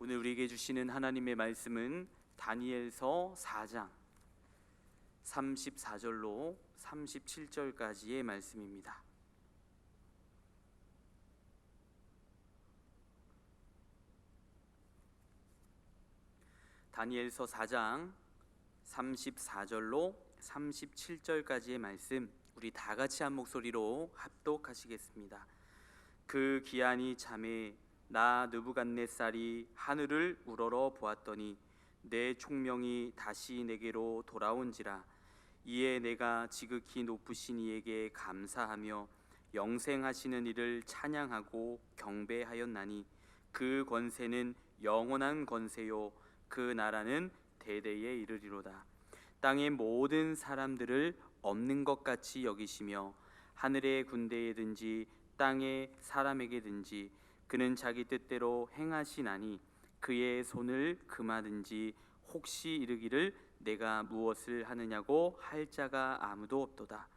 오늘 우리에게 주시는 하나님의 말씀은 다니엘서 4장 34절로 37절까지의 말씀입니다. 다니엘서 4장 34절로 37절까지의 말씀, 우리 다 같이 한 목소리로 합독하시겠습니다. 그 기한이 참에 나 느부갓네살이 하늘을 우러러 보았더니 내 총명이 다시 내게로 돌아온지라. 이에 내가 지극히 높으신 이에게 감사하며 영생하시는 이를 찬양하고 경배하였나니 그 권세는 영원한 권세요 그 나라는 대대에 이르리로다. 땅의 모든 사람들을 없는 것 같이 여기시며 하늘의 군대에든지 땅의 사람에게든지 그는 자기 뜻대로 행하시나니 그의 손을 금하든지 혹시 이르기를 내가 무엇을 하느냐고 할 자가 아무도 없도다.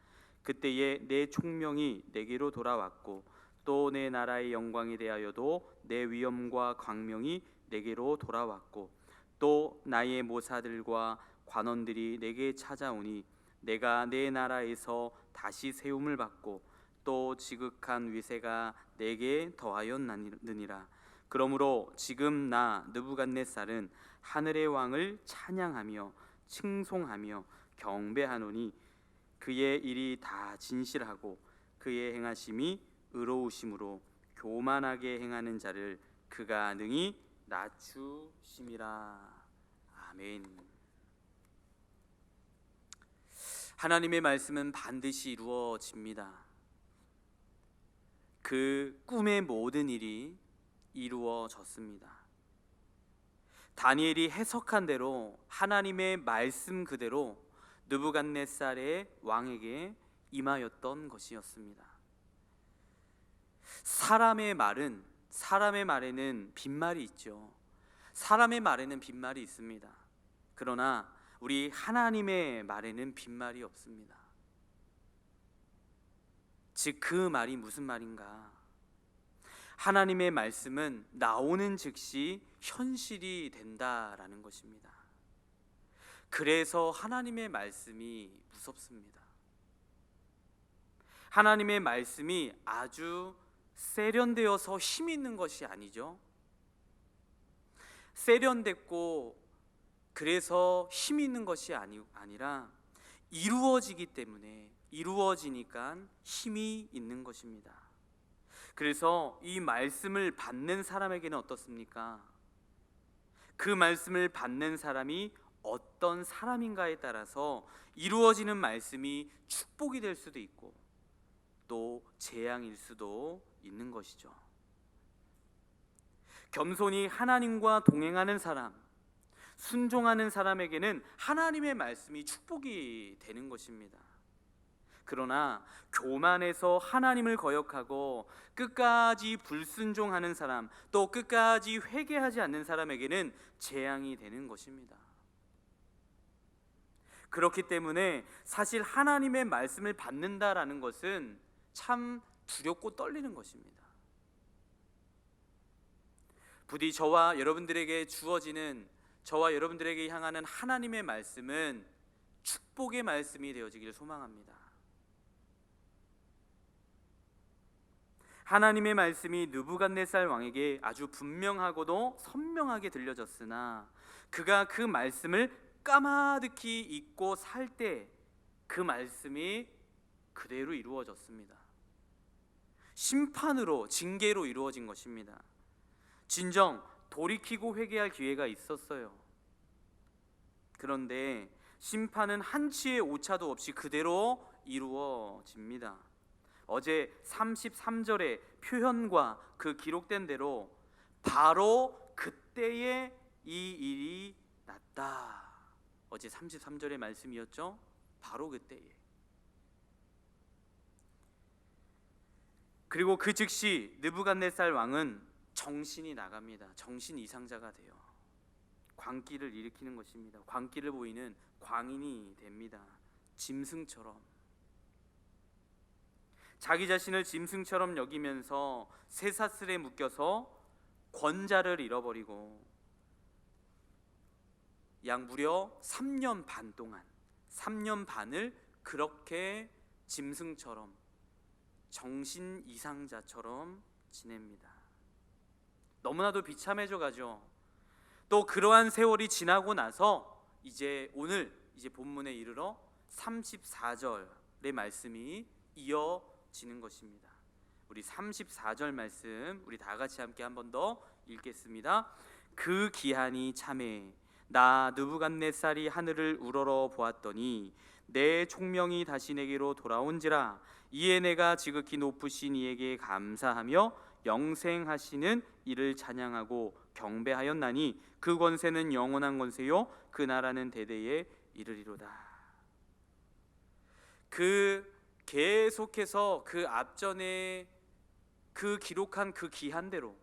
그때에 내 총명이 내게로 돌아왔고 또 내 나라의 영광에 대하여도 내 위엄과 광명이 내게로 돌아왔고 또 나의 모사들과 관원들이 내게 찾아오니 내가 내 나라에서 다시 세움을 받고 또 지극한 위세가 내게 더하였느니라. 그러므로 지금 나 느부갓네살은 하늘의 왕을 찬양하며 칭송하며 경배하노니 그의 일이 다 진실하고 그의 행하심이 의로우심으로 교만하게 행하는 자를 그가 능히 낮추심이라. 아멘. 하나님의 말씀은 반드시 이루어집니다. 그 꿈의 모든 일이 이루어졌습니다. 다니엘이 해석한 대로 하나님의 말씀 그대로 느부갓네살의 왕에게 임하였던 것이었습니다. 사람의 말에는 빈말이 있죠. 사람의 말에는 빈말이 있습니다. 그러나 우리 하나님의 말에는 빈말이 없습니다. 즉 그 말이 무슨 말인가? 하나님의 말씀은 나오는 즉시 현실이 된다라는 것입니다. 그래서 하나님의 말씀이 무섭습니다. 하나님의 말씀이 아주 세련되어서 힘 있는 것이 아니죠. 세련됐고 그래서 힘 있는 것이 아니라 이루어지기 때문에 이루어지니까 힘이 있는 것입니다. 그래서 이 말씀을 받는 사람에게는 어떻습니까? 그 말씀을 받는 사람이 어떤 사람인가에 따라서 이루어지는 말씀이 축복이 될 수도 있고 또 재앙일 수도 있는 것이죠. 겸손히 하나님과 동행하는 사람, 순종하는 사람에게는 하나님의 말씀이 축복이 되는 것입니다. 그러나 교만해서 하나님을 거역하고 끝까지 불순종하는 사람, 또 끝까지 회개하지 않는 사람에게는 재앙이 되는 것입니다. 그렇기 때문에 사실 하나님의 말씀을 받는다라는 것은 참 두렵고 떨리는 것입니다. 부디 저와 여러분들에게 주어지는, 저와 여러분들에게 향하는 하나님의 말씀은 축복의 말씀이 되어지기를 소망합니다. 하나님의 말씀이 느부갓네살 왕에게 아주 분명하고도 선명하게 들려졌으나 그가 그 말씀을 까마득히 잊고 살 때 그 말씀이 그대로 이루어졌습니다. 심판으로, 징계로 이루어진 것입니다. 진정 돌이키고 회개할 기회가 있었어요. 그런데 심판은 한치의 오차도 없이 그대로 이루어집니다. 어제 33절의 표현과 그 기록된 대로 바로 그때에 이 일이 났다. 어제 33절의 말씀이었죠. 바로 그때에. 그리고 그 즉시 느부갓네살 왕은 정신이 나갑니다. 정신 이상자가 돼요. 광기를 일으키는 것입니다. 광기를 보이는 광인이 됩니다. 짐승처럼. 자기 자신을 짐승처럼 여기면서 쇠사슬에 묶여서 권자를 잃어버리고 약 무려 3년 반 동안 3년 반을 그렇게 짐승처럼 정신 이상자처럼 지냅니다. 너무나도 비참해져 가죠. 또 그러한 세월이 지나고 나서 이제 오늘 본문에 이르러 34절의 말씀이 이어지는 것입니다. 우리 34절 말씀 우리 다 같이 함께 한 번 더 읽겠습니다. 그 기한이 참에 나 느부갓네살이 하늘을 우러러 보았더니 내 총명이 다시 내게로 돌아온지라 이에 내가 지극히 높으신 이에게 감사하며 영생하시는 이를 찬양하고 경배하였나니 그 권세는 영원한 권세요 그 나라는 대대에 이르리로다. 그 계속해서 그 앞전에 그 기록한 그 기한대로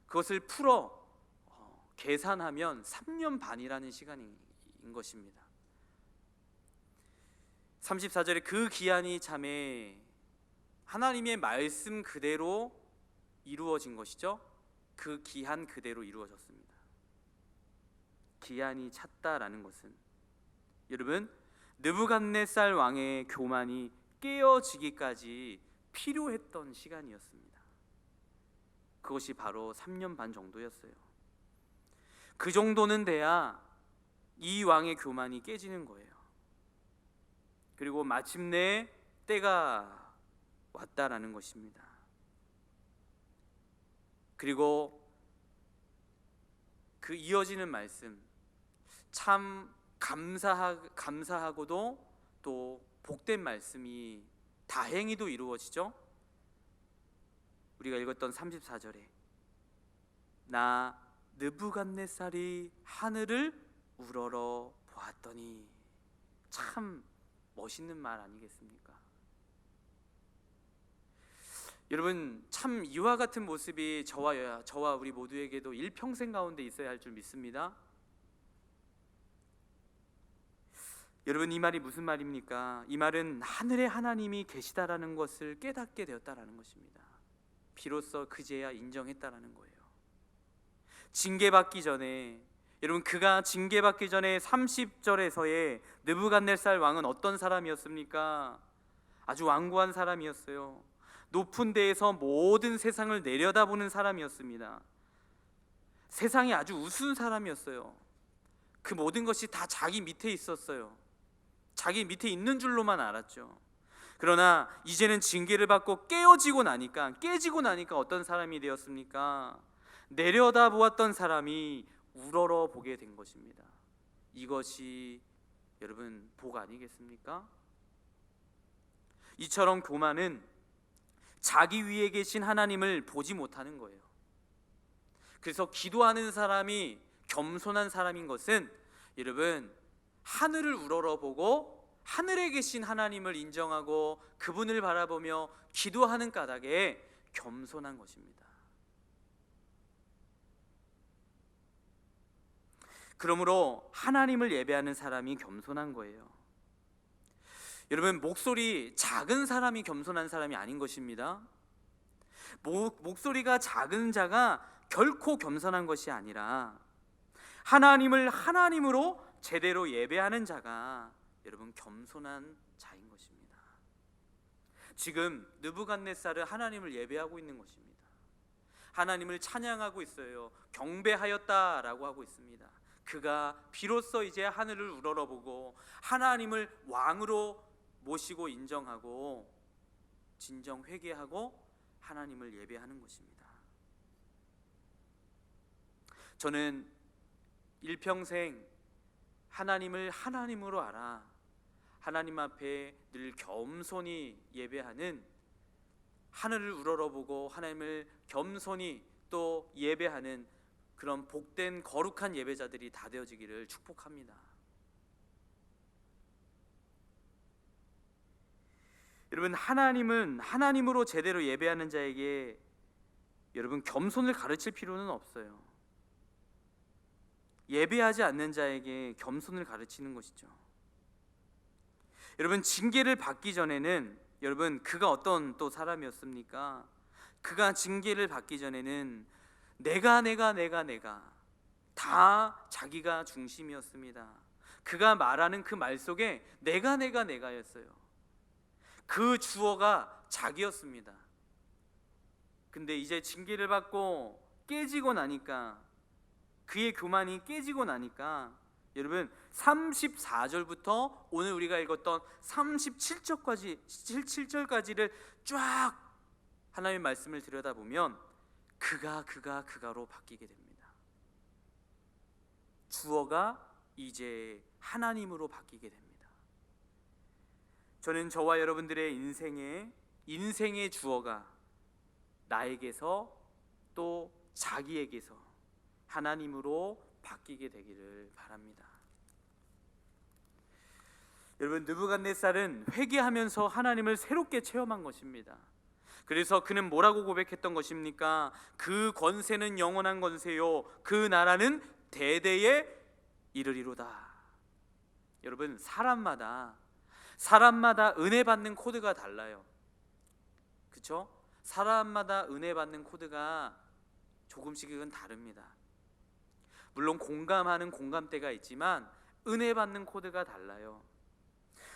그것을 풀어 계산하면 3년 반이라는 시간인 것입니다. 34절에 그 기한이 참에 하나님의 말씀 그대로 이루어진 것이죠. 그 기한 그대로 이루어졌습니다. 기한이 찼다라는 것은 여러분 느부갓네살 왕의 교만이 깨어지기까지 필요했던 시간이었습니다. 그것이 바로 3년 반 정도였어요. 그 정도는 돼야 이 왕의 교만이 깨지는 거예요. 그리고 마침내 때가 왔다라는 것입니다. 그리고 그 이어지는 말씀 참 감사하고도 또 복된 말씀이 다행히도 이루어지죠. 우리가 읽었던 34절에 나 느부갓네살이 하늘을 우러러 보았더니, 참 멋있는 말 아니겠습니까? 여러분, 참 이와 같은 모습이 저와 우리 모두에게도 일평생 가운데 있어야 할 줄 믿습니다. 여러분, 이 말이 무슨 말입니까? 이 말은 하늘에 하나님이 계시다라는 것을 깨닫게 되었다라는 것입니다. 비로소 그제야 인정했다라는 거예요. 징계받기 전에, 여러분, 그가 징계받기 전에 30절에서의 느부갓네살 왕은 어떤 사람이었습니까? 아주 완고한 사람이었어요. 높은 데에서 모든 세상을 내려다보는 사람이었습니다. 세상이 아주 우스운 사람이었어요. 그 모든 것이 다 자기 밑에 있었어요. 자기 밑에 있는 줄로만 알았죠. 그러나 이제는 징계를 받고 깨지고 나니까 어떤 사람이 되었습니까? 내려다보았던 사람이 우러러 보게 된 것입니다. 이것이 여러분 복 아니겠습니까? 이처럼 교만은 자기 위에 계신 하나님을 보지 못하는 거예요. 그래서 기도하는 사람이 겸손한 사람인 것은 여러분 하늘을 우러러보고 하늘에 계신 하나님을 인정하고 그분을 바라보며 기도하는 까닭에 겸손한 것입니다. 그러므로 하나님을 예배하는 사람이 겸손한 거예요. 여러분, 목소리 작은 사람이 겸손한 사람이 아닌 것입니다. 목소리가 작은 자가 결코 겸손한 것이 아니라 하나님을 하나님으로 제대로 예배하는 자가 여러분 겸손한 자인 것입니다. 지금 느부갓네살은 하나님을 예배하고 있는 것입니다. 하나님을 찬양하고 있어요. 경배하였다라고 하고 있습니다. 그가 비로소 이제 하늘을 우러러보고 하나님을 왕으로 모시고 인정하고 진정 회개하고 하나님을 예배하는 것입니다. 저는 일평생 하나님을 하나님으로 알아 하나님 앞에 늘 겸손히 예배하는, 하늘을 우러러보고 하나님을 겸손히 또 예배하는 그런 복된 거룩한 예배자들이 다 되어지기를 축복합니다. 여러분, 하나님은 하나님으로 제대로 예배하는 자에게 여러분 겸손을 가르칠 필요는 없어요. 예배하지 않는 자에게 겸손을 가르치는 것이죠. 여러분, 징계를 받기 전에는 여러분 그가 어떤 또 사람이었습니까? 그가 징계를 받기 전에는 내가 다 자기가 중심이었습니다. 그가 말하는 그 말 속에 내가였어요. 그 주어가 자기였습니다. 근데 이제 징계를 받고 깨지고 나니까, 그의 교만이 깨지고 나니까, 여러분 34절부터 오늘 우리가 읽었던 37절까지를 쫙 하나님의 말씀을 들여다보면 그가로 바뀌게 됩니다. 주어가 이제 하나님으로 바뀌게 됩니다. 저는 저와 여러분들의 인생의 주어가 나에게서 또 자기에게서 하나님으로 바뀌게 되기를 바랍니다. 여러분, 느부갓네살은 회개하면서 하나님을 새롭게 체험한 것입니다. 그래서 그는 뭐라고 고백했던 것입니까? 그 권세는 영원한 권세요, 그 나라는 대대에 이르리로다. 여러분, 사람마다 은혜 받는 코드가 달라요. 그렇죠? 사람마다 은혜 받는 코드가 조금씩은 다릅니다. 물론 공감하는 공감대가 있지만 은혜 받는 코드가 달라요.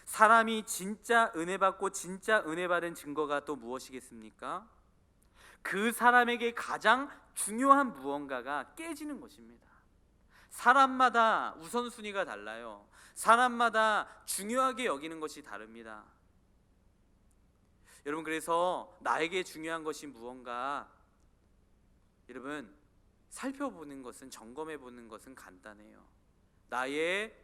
사람이 진짜 은혜 받고 진짜 은혜 받은 증거가 또 무엇이겠습니까? 그 사람에게 가장 중요한 무언가가 깨지는 것입니다. 사람마다 우선순위가 달라요. 사람마다 중요하게 여기는 것이 다릅니다. 여러분, 그래서 나에게 중요한 것이 무언가, 여러분 살펴보는 것은, 점검해 보는 것은 간단해요. 나의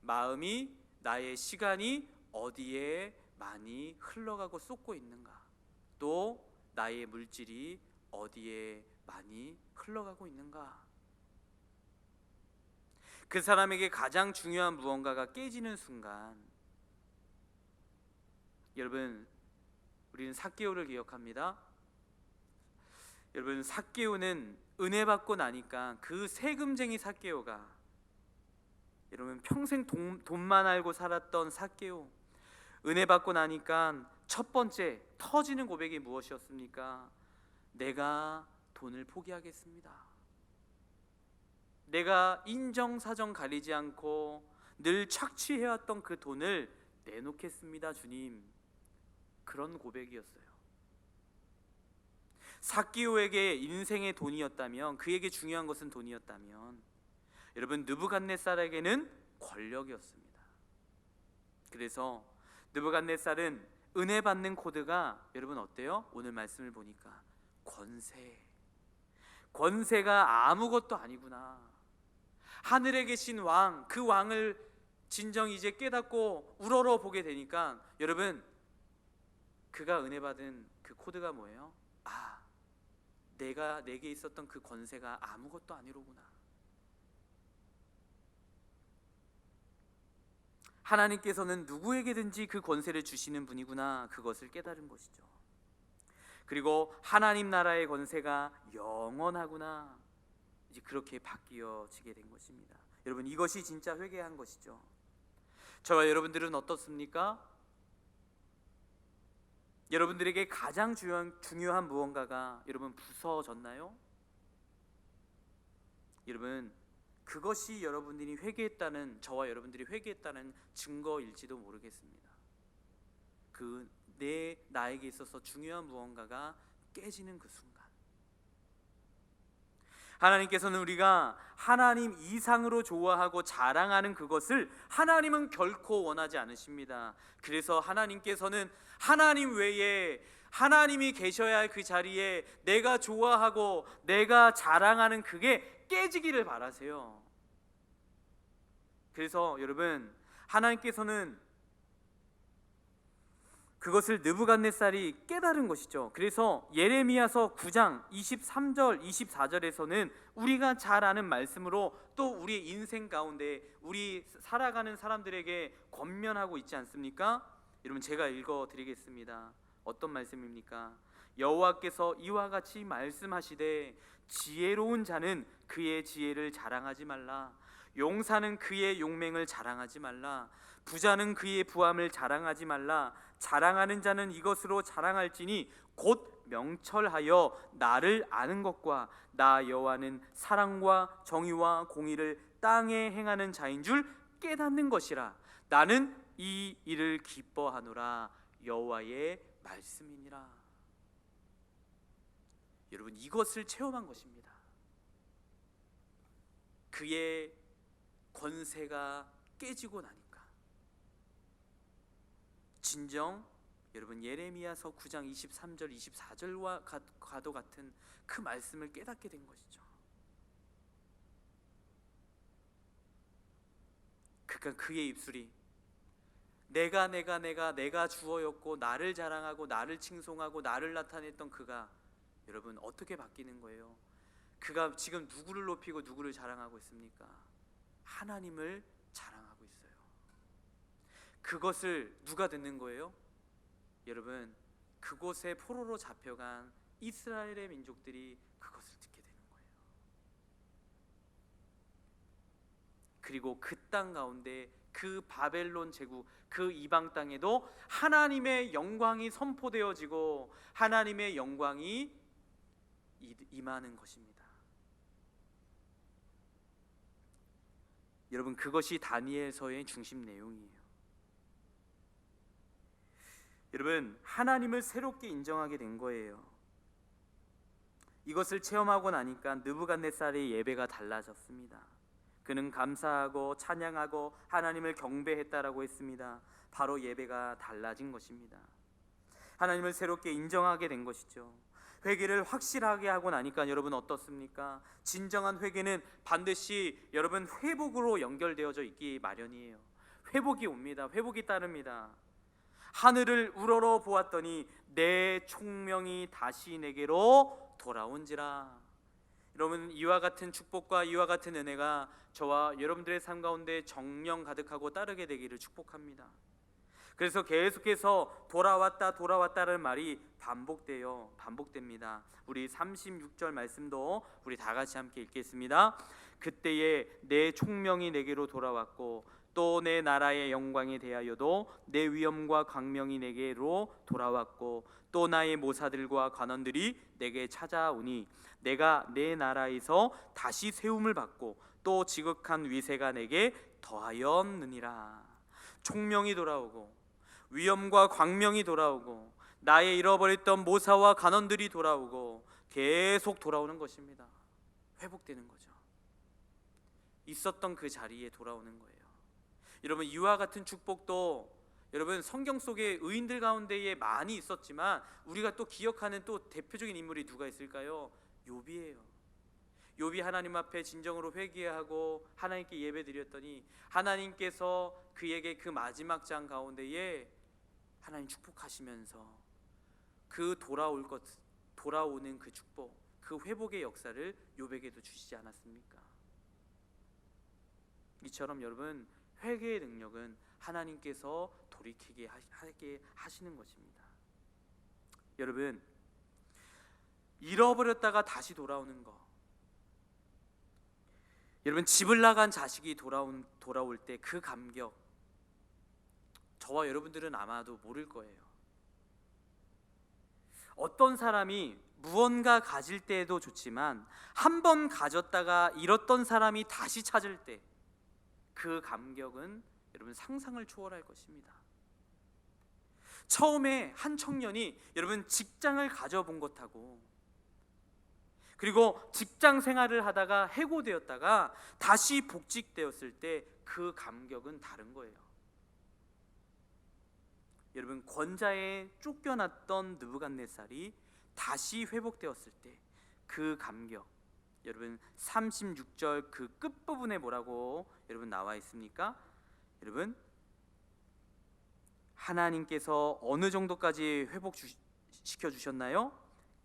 마음이, 나의 시간이 어디에 많이 흘러가고 쏟고 있는가, 또 나의 물질이 어디에 많이 흘러가고 있는가. 그 사람에게 가장 중요한 무언가가 깨지는 순간, 여러분 우리는 삭개오를 기억합니다. 여러분, 삭개오는 은혜 받고 나니까, 그 세금쟁이 삭개오가, 여러분 평생 돈만 알고 살았던 삭개오, 은혜 받고 나니까 첫 번째 터지는 고백이 무엇이었습니까? 내가 돈을 포기하겠습니다. 내가 인정사정 가리지 않고 늘 착취해왔던 그 돈을 내놓겠습니다, 주님. 그런 고백이었어요. 삭개오에게 인생의 돈이었다면, 그에게 중요한 것은 돈이었다면, 여러분 느부갓네살에게는 권력이었습니다. 그래서 느부갓네살은 은혜 받는 코드가, 여러분 어때요? 오늘 말씀을 보니까 권세가 아무것도 아니구나. 하늘에 계신 왕, 그 왕을 진정 이제 깨닫고 우러러 보게 되니까, 여러분 그가 은혜 받은 그 코드가 뭐예요? 내게 있었던 그 권세가 아무것도 아니로구나. 하나님께서는 누구에게든지 그 권세를 주시는 분이구나, 그것을 깨달은 것이죠. 그리고 하나님 나라의 권세가 영원하구나, 이제 그렇게 바뀌어지게 된 것입니다. 여러분, 이것이 진짜 회개한 것이죠. 저와 여러분들은 어떻습니까? 여러분들에게 가장 중요한 무언가가 여러분 부서졌나요? 여러분, 그것이 여러분들이 회개했다는, 저와 여러분들이 회개했다는 증거일지도 모르겠습니다. 나에게 있어서 중요한 무언가가 깨지는 그 순간, 하나님께서는 우리가 하나님 이상으로 좋아하고 자랑하는 그것을 하나님은 결코 원하지 않으십니다. 그래서 하나님께서는 하나님 외에, 하나님이 계셔야 할 그 자리에 내가 좋아하고 내가 자랑하는 그게 깨지기를 바라세요. 그래서 여러분, 하나님께서는 그것을 느부갓네살이 깨달은 것이죠. 그래서 예레미야서 9장 23절 24절에서는 우리가 잘 아는 말씀으로 또 우리의 인생 가운데 우리 살아가는 사람들에게 권면하고 있지 않습니까? 여러분, 제가 읽어드리겠습니다. 어떤 말씀입니까? 여호와께서 이와 같이 말씀하시되 지혜로운 자는 그의 지혜를 자랑하지 말라. 용사는 그의 용맹을 자랑하지 말라. 부자는 그의 부함을 자랑하지 말라. 자랑하는 자는 이것으로 자랑할지니 곧 명철하여 나를 아는 것과 나 여호와는 사랑과 정의와 공의를 땅에 행하는 자인 줄 깨닫는 것이라. 나는 이 일을 기뻐하노라. 여호와의 말씀이니라. 여러분, 이것을 체험한 것입니다. 그의 권세가 깨지고 나니까 진정 여러분 예레미야서 9장 23절 24절과 과도 같은 그 말씀을 깨닫게 된 것이죠. 그러니까 그의 입술이 내가 주어였고 나를 자랑하고 나를 칭송하고 나를 나타냈던 그가 여러분 어떻게 바뀌는 거예요? 그가 지금 누구를 높이고 누구를 자랑하고 있습니까? 하나님을 자랑하고 있어요. 그것을 누가 듣는 거예요? 여러분, 그곳에 포로로 잡혀간 이스라엘의 민족들이 그것을 듣게 되는 거예요. 그리고 그 땅 가운데 그 바벨론 제국, 그 이방 땅에도 하나님의 영광이 선포되어지고 하나님의 영광이 임하는 것입니다. 여러분, 그것이 다니엘서의 중심 내용이에요. 여러분, 하나님을 새롭게 인정하게 된 거예요. 이것을 체험하고 나니까 느부갓네살의 예배가 달라졌습니다. 그는 감사하고 찬양하고 하나님을 경배했다라고 했습니다. 바로 예배가 달라진 것입니다. 하나님을 새롭게 인정하게 된 것이죠. 회개를 확실하게 하고 나니까 여러분 어떻습니까? 진정한 회개는 반드시 여러분 회복으로 연결되어져 있기 마련이에요. 회복이 옵니다. 회복이 따릅니다. 하늘을 우러러 보았더니 내 총명이 다시 내게로 돌아온지라. 여러분, 이와 같은 축복과 이와 같은 은혜가 저와 여러분들의 삶 가운데 정령 가득하고 따르게 되기를 축복합니다. 그래서 계속해서 돌아왔다는 말이 반복됩니다. 우리 36절 말씀도 우리 다 같이 함께 읽겠습니다. 그때에 내 총명이 내게로 돌아왔고 또 내 나라의 영광에 대하여도 내 위엄과 광명이 내게로 돌아왔고 또 나의 모사들과 관원들이 내게 찾아오니 내가 내 나라에서 다시 세움을 받고 또 지극한 위세가 내게 더하였느니라. 총명이 돌아오고 위엄과 광명이 돌아오고 나의 잃어버렸던 모사와 간원들이 돌아오고 계속 돌아오는 것입니다. 회복되는 거죠. 있었던 그 자리에 돌아오는 거예요. 여러분, 이와 같은 축복도 여러분 성경 속에 의인들 가운데에 많이 있었지만 우리가 또 기억하는 또 대표적인 인물이 누가 있을까요? 욥이에요. 욥이 하나님 앞에 진정으로 회개하고 하나님께 예배드렸더니 하나님께서 그에게 그 마지막 장 가운데에 하나님 축복하시면서 그 돌아오는 그 축복, 그 회복의 역사를 욥에게도 주시지 않았습니까? 이처럼 여러분 회개의 능력은 하나님께서 돌이키게 하게 하시는 것입니다. 여러분, 잃어버렸다가 다시 돌아오는 거, 여러분 집을 나간 자식이 돌아올 때 그 감격, 저와 여러분들은 아마도 모를 거예요. 어떤 사람이 무언가 가질 때에도 좋지만 한 번 가졌다가 잃었던 사람이 다시 찾을 때 그 감격은 여러분 상상을 초월할 것입니다. 처음에 한 청년이 여러분 직장을 가져본 것하고 그리고 직장 생활을 하다가 해고되었다가 다시 복직되었을 때 그 감격은 다른 거예요. 여러분, 권자에 쫓겨났던 느부갓네살이 다시 회복되었을 때 그 감격, 여러분 36절 그 끝부분에 뭐라고 여러분 나와 있습니까? 여러분, 하나님께서 어느 정도까지 회복시켜 주셨나요?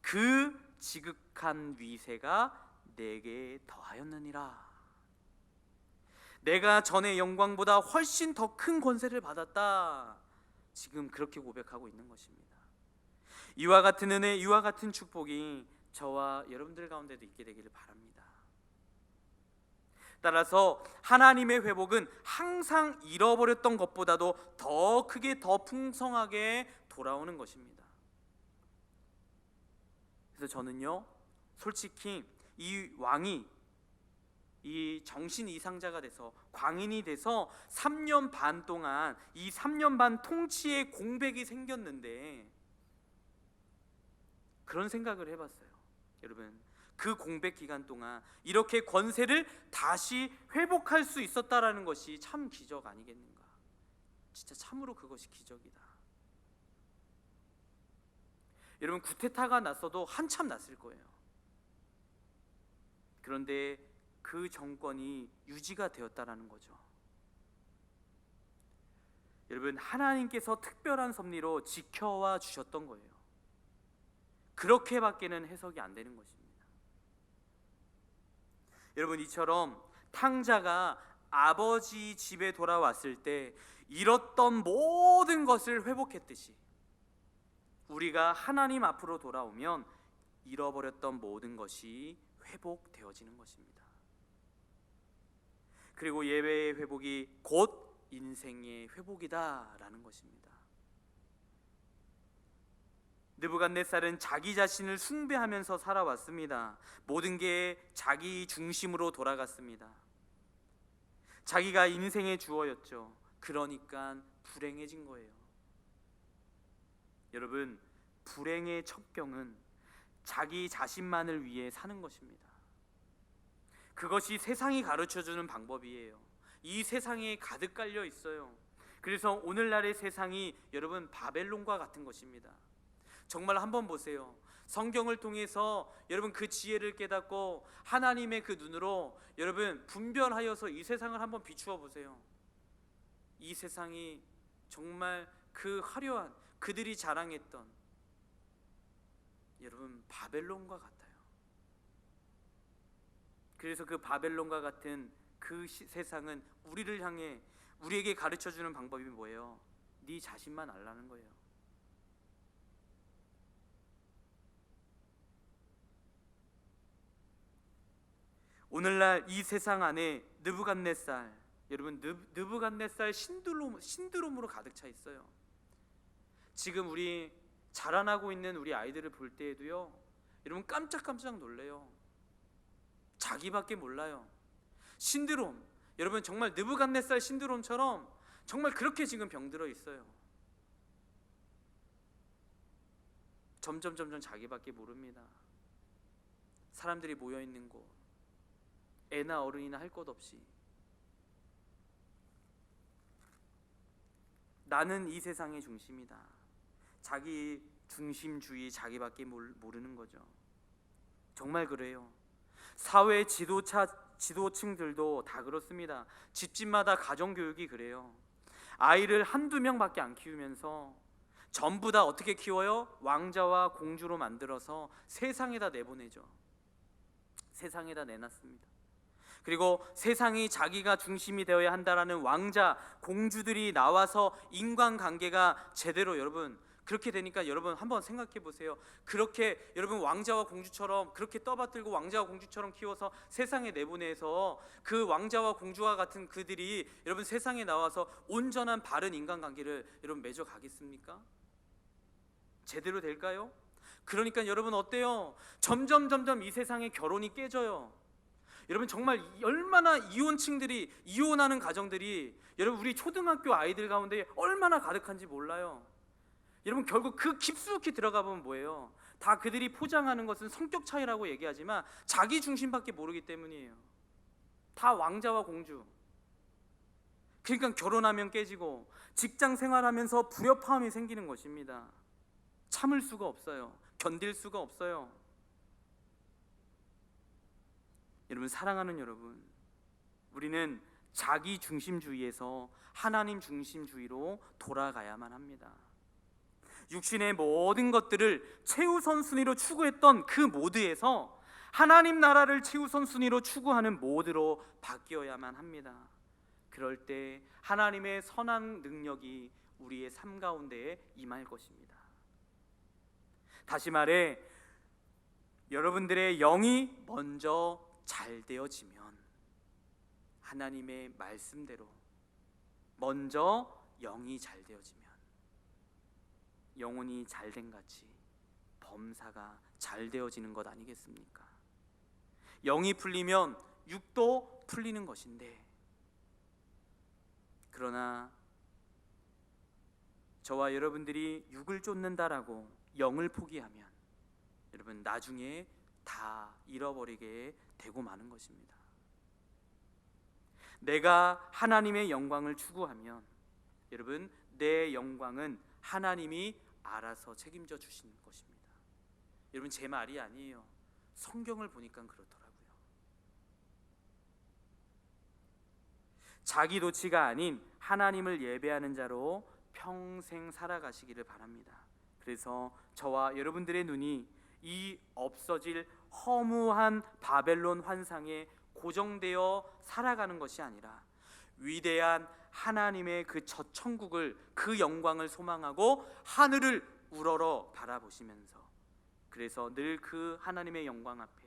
그 지극한 위세가 내게 더하였느니라. 내가 전의 영광보다 훨씬 더 큰 권세를 받았다. 지금 그렇게 고백하고 있는 것입니다. 이와 같은 은혜, 이와 같은 축복이 저와 여러분들 가운데도 있게 되기를 바랍니다. 따라서 하나님의 회복은 항상 잃어버렸던 것보다도 더 크게, 더 풍성하게 돌아오는 것입니다. 그래서 저는요, 솔직히 이 왕이 이 정신 이상자가 돼서 광인이 돼서 3년 반 동안 이 3년 반 통치의 공백이 생겼는데, 그런 생각을 해봤어요. 여러분, 그 공백 기간 동안 이렇게 권세를 다시 회복할 수 있었다라는 것이 참 기적 아니겠는가. 진짜 참으로 그것이 기적이다. 여러분, 구테타가 났어도 한참 났을 거예요. 그런데 그 정권이 유지가 되었다라는 거죠. 여러분, 하나님께서 특별한 섭리로 지켜와 주셨던 거예요. 그렇게밖에는 해석이 안 되는 것입니다. 여러분, 이처럼 탕자가 아버지 집에 돌아왔을 때 잃었던 모든 것을 회복했듯이, 우리가 하나님 앞으로 돌아오면 잃어버렸던 모든 것이 회복되어지는 것입니다. 그리고 예배의 회복이 곧 인생의 회복이다라는 것입니다. 느부갓네살은 자기 자신을 숭배하면서 살아왔습니다. 모든 게 자기 중심으로 돌아갔습니다. 자기가 인생의 주어였죠. 그러니까 불행해진 거예요. 여러분, 불행의 첩경은 자기 자신만을 위해 사는 것입니다. 그것이 세상이 가르쳐주는 방법이에요. 이 세상에 가득 깔려 있어요. 그래서 오늘날의 세상이 여러분 바벨론과 같은 것입니다. 정말 한번 보세요. 성경을 통해서 여러분 그 지혜를 깨닫고 하나님의 그 눈으로 여러분 분별하여서 이 세상을 한번 비추어 보세요. 이 세상이 정말 그 화려한, 그들이 자랑했던 여러분 바벨론과 같아요. 그래서 그 바벨론과 같은 그 세상은 우리를 향해, 우리에게 가르쳐주는 방법이 뭐예요? 네 자신만 알라는 거예요. 오늘날 이 세상 안에 느부갓네살, 여러분 느부갓네살 신드롬으로 가득 차 있어요. 지금 우리 자라나고 있는 우리 아이들을 볼 때에도요, 여러분 깜짝깜짝 놀래요. 자기밖에 몰라요. 신드롬, 여러분 정말 느부갓네살 신드롬처럼 정말 그렇게 지금 병들어 있어요. 점점 자기밖에 모릅니다. 사람들이 모여 있는 곳, 애나 어른이나 할 것 없이 나는 이 세상의 중심이다. 자기 중심주의, 자기밖에 모르는 거죠. 정말 그래요. 사회 지도층들도 다 그렇습니다. 집집마다 가정교육이 그래요. 아이를 한두 명밖에 안 키우면서 전부 다 어떻게 키워요? 왕자와 공주로 만들어서 세상에다 내보내죠. 세상에다 내놨습니다. 그리고 세상이 자기가 중심이 되어야 한다라는 왕자, 공주들이 나와서 인간관계가 제대로, 여러분 그렇게 되니까 여러분 한번 생각해 보세요. 그렇게 여러분 왕자와 공주처럼 그렇게 떠받들고 왕자와 공주처럼 키워서 세상에 내보내서 그 왕자와 공주와 같은 그들이 여러분 세상에 나와서 온전한 바른 인간관계를 여러분 맺어가겠습니까? 제대로 될까요? 그러니까 여러분 어때요? 점점 이 세상의 결혼이 깨져요. 여러분 정말 얼마나 이혼층들이, 이혼하는 가정들이 여러분 우리 초등학교 아이들 가운데 얼마나 가득한지 몰라요. 여러분 결국 그 깊숙이 들어가 보면 뭐예요? 다 그들이 포장하는 것은 성격 차이라고 얘기하지만 자기 중심밖에 모르기 때문이에요. 다 왕자와 공주. 그러니까 결혼하면 깨지고 직장 생활하면서 불협화음이 생기는 것입니다. 참을 수가 없어요. 견딜 수가 없어요. 여러분 사랑하는 여러분, 우리는 자기 중심주의에서 하나님 중심주의로 돌아가야만 합니다. 육신의 모든 것들을 최우선 순위로 추구했던 그 모드에서 하나님 나라를 최우선 순위로 추구하는 모드로 바뀌어야만 합니다. 그럴 때 하나님의 선한 능력이 우리의 삶 가운데에 임할 것입니다. 다시 말해, 여러분들의 영이 먼저 잘 되어지면 하나님의 말씀대로 먼저 영이 잘 되어지면 영혼이 잘된 같이 범사가 잘 되어지는 것 아니겠습니까? 영이 풀리면 육도 풀리는 것인데, 그러나 저와 여러분들이 육을 쫓는다라고 영을 포기하면 여러분 나중에 다 잃어버리게 되고 마는 것입니다. 내가 하나님의 영광을 추구하면 여러분 내 영광은 하나님이 알아서 책임져 주시는 것입니다. 여러분 제 말이 아니에요. 성경을 보니까 그렇더라고요. 자기 도치가 아닌 하나님을 예배하는 자로 평생 살아가시기를 바랍니다. 그래서 저와 여러분들의 눈이 이 없어질 허무한 바벨론 환상에 고정되어 살아가는 것이 아니라 위대한 하나님의 그 첫 천국을, 그 영광을 소망하고 하늘을 우러러 바라보시면서, 그래서 늘 그 하나님의 영광 앞에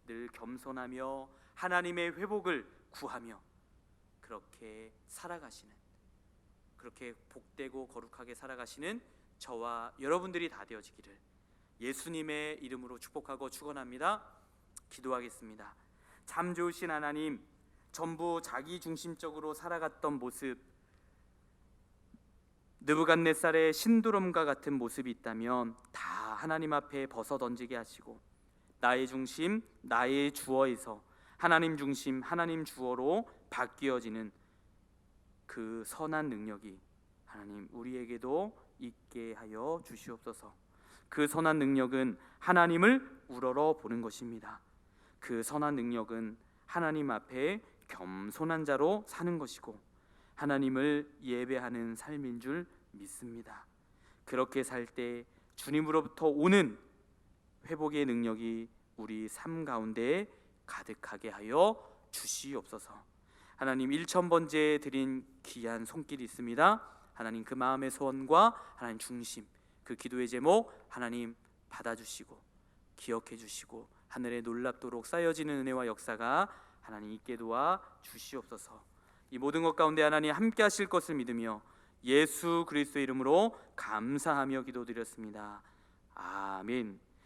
늘 겸손하며 하나님의 회복을 구하며 그렇게 살아가시는, 그렇게 복되고 거룩하게 살아가시는 저와 여러분들이 다 되어지기를 예수님의 이름으로 축복하고 축원합니다. 기도하겠습니다. 참 좋으신 하나님, 전부 자기 중심적으로 살아갔던 모습, 느부갓네살의 신두롬과 같은 모습이 있다면 다 하나님 앞에 벗어 던지게 하시고 나의 중심, 나의 주어에서 하나님 중심, 하나님 주어로 바뀌어지는 그 선한 능력이 하나님 우리에게도 있게 하여 주시옵소서. 그 선한 능력은 하나님을 우러러 보는 것입니다. 그 선한 능력은 하나님 앞에 겸손한 자로 사는 것이고 하나님을 예배하는 삶인 줄 믿습니다. 그렇게 살 때 주님으로부터 오는 회복의 능력이 우리 삶 가운데 가득하게 하여 주시옵소서. 하나님 1000번째 드린 귀한 손길이 있습니다. 하나님 그 마음의 소원과 하나님 중심, 그 기도의 제목 하나님 받아주시고 기억해 주시고 하늘에 놀랍도록 쌓여지는 은혜와 역사가 하나님 있게 도와 주시옵소서. 이 모든 것 가운데 하나님 함께 하실 것을 믿으며 예수 그리스도의 이름으로 감사하며 기도드렸습니다. 아멘.